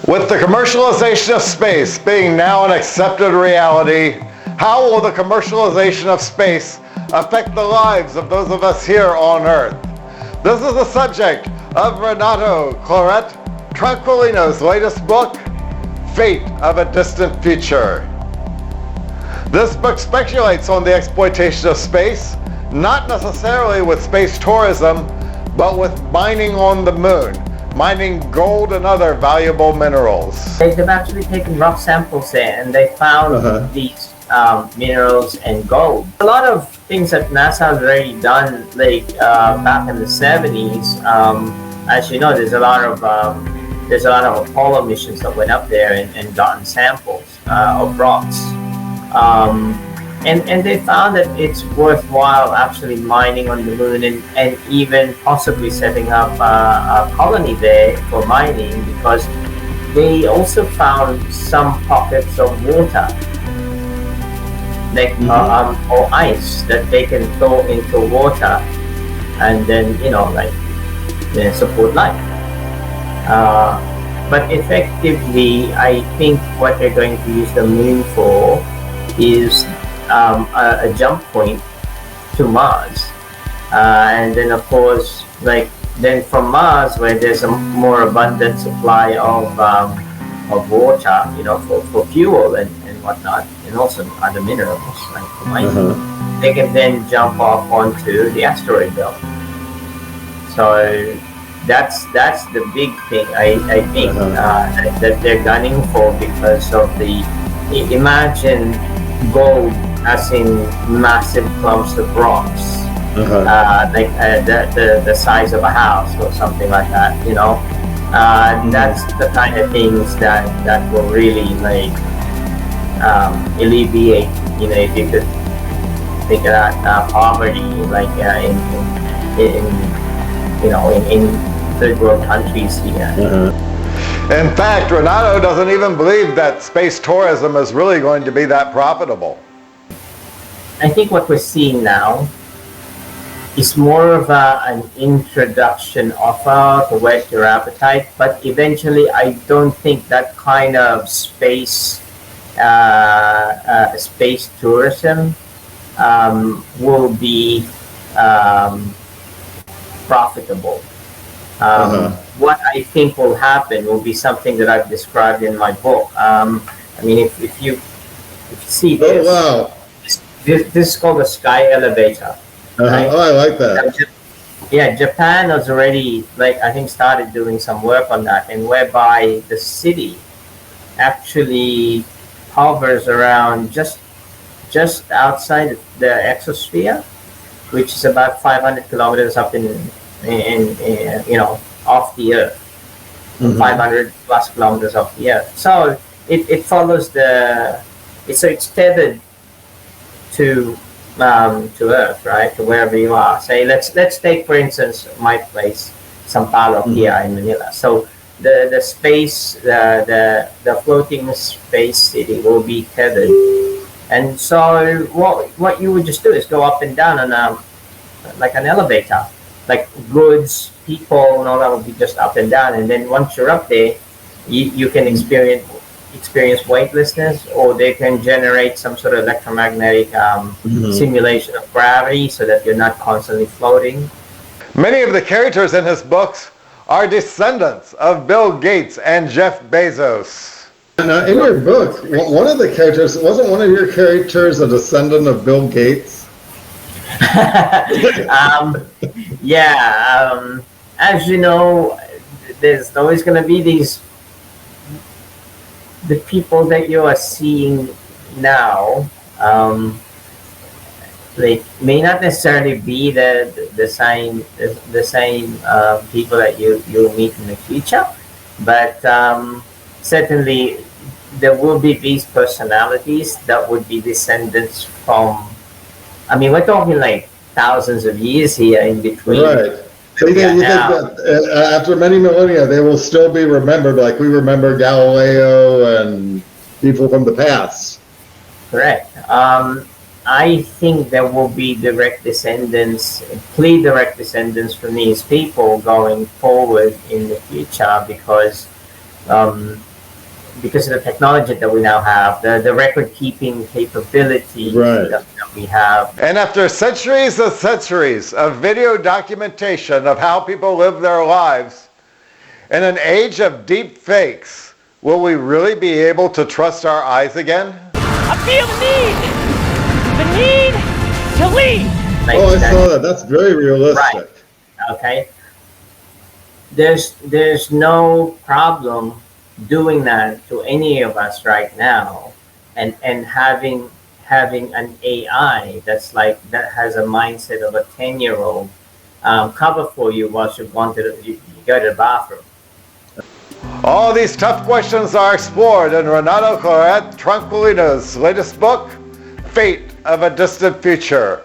With the commercialization of space being now an accepted reality, how will the commercialization of space affect the lives of those of us here on Earth? This is the subject of Renato Traquilino's latest book, Fate of a Distant Future. This book speculates on the exploitation of space, not necessarily with space tourism, but with mining on the moon, mining gold and other valuable minerals. They've actually taken rock samples there and they found these minerals and gold. A lot of things that NASA has already done, like back in the 70s. As you know, there's a lot of Apollo missions that went up there and gotten samples of rocks. And they found that it's worthwhile actually mining on the moon and even possibly setting up a colony there for mining, because they also found some pockets of water, like or ice that they can throw into water and then support life. But effectively, I think what they're going to use the moon for is a jump point to Mars, and then of course, then from Mars, where there's a more abundant supply of water, for fuel and whatnot, and also other minerals like for mining, they can then jump off onto the asteroid belt. So that's the big thing I think that they're gunning for, because of imagine gold as in massive clumps of rocks, the size of a house or something like that. That's the kind of things that will really alleviate. If you could think of that poverty, in third world countries here. In fact, Renato doesn't even believe that space tourism is really going to be that profitable. I think what we're seeing now is more of an introduction offer to whet your appetite, but eventually I don't think that kind of space tourism will be profitable. What I think will happen will be something that I've described in my book. If you see this, this is called a sky elevator. Right? Oh, I like that. Yeah, Japan has already, I think, started doing some work on that, and whereby the city actually hovers around just outside the exosphere, which is about 500 kilometers up in off the Earth, 500 plus kilometers off the Earth. So it follows it's tethered to Earth, right? To wherever you are. Say let's take, for instance, my place, Sao Paulo, here in Manila. So the space, the floating space city will be tethered, and so what you would just do is go up and down on like an elevator. Like goods, people, and all that will be just up and down. And then once you're up there, you can experience weightlessness, or they can generate some sort of electromagnetic simulation of gravity, so that you're not constantly floating. Many of the characters in his books are descendants of Bill Gates and Jeff Bezos. Now, in your book, one of the characters, wasn't one of your characters a descendant of Bill Gates? As you know, there's always going to be the people that you are seeing now, may not necessarily be the same people that you'll meet in the future, but certainly there will be these personalities that would be descendants from. We're talking thousands of years here in between. Right. So you think that after many millennia, they will still be remembered like we remember Galileo and people from the past? Correct. I think there will be direct descendants from these people going forward in the future, because because of the technology that we now have, the record-keeping capability Right. that we have. And after centuries of video documentation of how people live their lives, in an age of deep fakes, will we really be able to trust our eyes again? I feel the need to lead. Oh, I saw that. That's very realistic. Right. Okay. There's no problem doing that to any of us right now, and having an AI that has a mindset of a 10-year-old cover for you whilst you go to the bathroom. All these tough questions are explored in Renato Traquilino's latest book, Fate of a Distant Future.